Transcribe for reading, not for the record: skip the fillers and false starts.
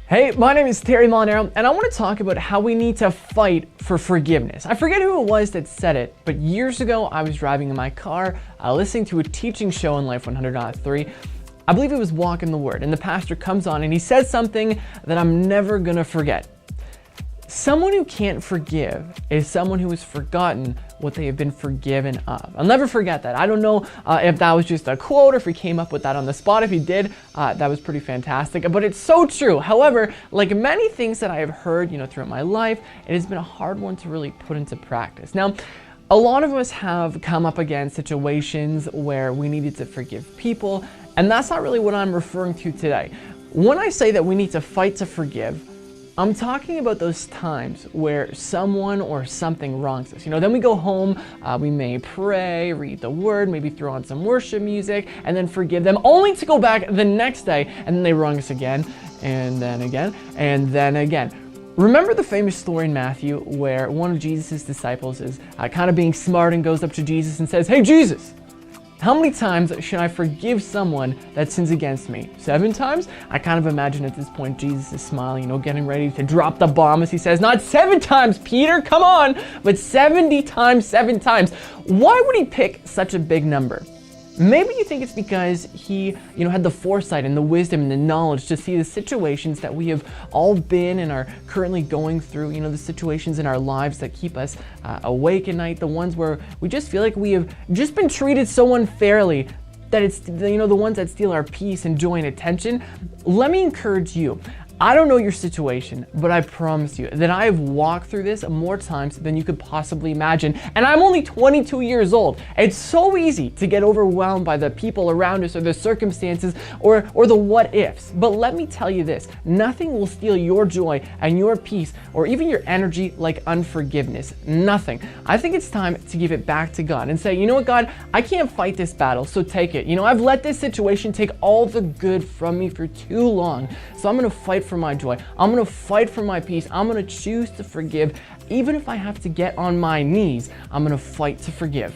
Hey, my name is Terry Molinaro, and I want to talk about how we need to fight for forgiveness. I forget who it was that said it, but years ago I was driving in my car, listening to a teaching show on Life 100.3. I believe it was Walking the Word, and the pastor comes on and he says something that I'm never gonna forget. Someone who can't forgive is someone who has forgotten what they have been forgiven of. I'll never forget that. I don't know if that was just a quote or if he came up with that on the spot. If he did, that was pretty fantastic, but it's so true. However, like many things that I have heard, throughout my life, it has been a hard one to really put into practice. Now, a lot of us have come up against situations where we needed to forgive people, and that's not really what I'm referring to today. When I say that we need to fight to forgive, I'm talking about those times where someone or something wrongs us. Then we go home, we may pray, read the word, maybe throw on some worship music, and then forgive them, only to go back the next day and then they wrong us again, and then again, and then again. Remember the famous story in Matthew where one of Jesus' disciples is kind of being smart and goes up to Jesus and says, "Hey Jesus, how many times should I forgive someone that sins against me? 7 times? I kind of imagine at this point Jesus is smiling, getting ready to drop the bomb as he says, "Not 7 times, Peter, come on, but 70 times, 7 times. Why would he pick such a big number? Maybe you think it's because he, had the foresight and the wisdom and the knowledge to see the situations that we have all been and are currently going through, the situations in our lives that keep us awake at night, the ones where we just feel like we have just been treated so unfairly, that it's, the ones that steal our peace and joy and attention. Let me encourage you. I don't know your situation, but I promise you that I have walked through this more times than you could possibly imagine. And I'm only 22 years old. It's so easy to get overwhelmed by the people around us or the circumstances or the what ifs. But let me tell you this, nothing will steal your joy and your peace or even your energy like unforgiveness. Nothing. I think it's time to give it back to God and say, you know what, God, I can't fight this battle, so take it. I've let this situation take all the good from me for too long. So I'm gonna fight for my joy. I'm gonna fight for my peace. I'm gonna choose to forgive. Even if I have to get on my knees, I'm gonna fight to forgive.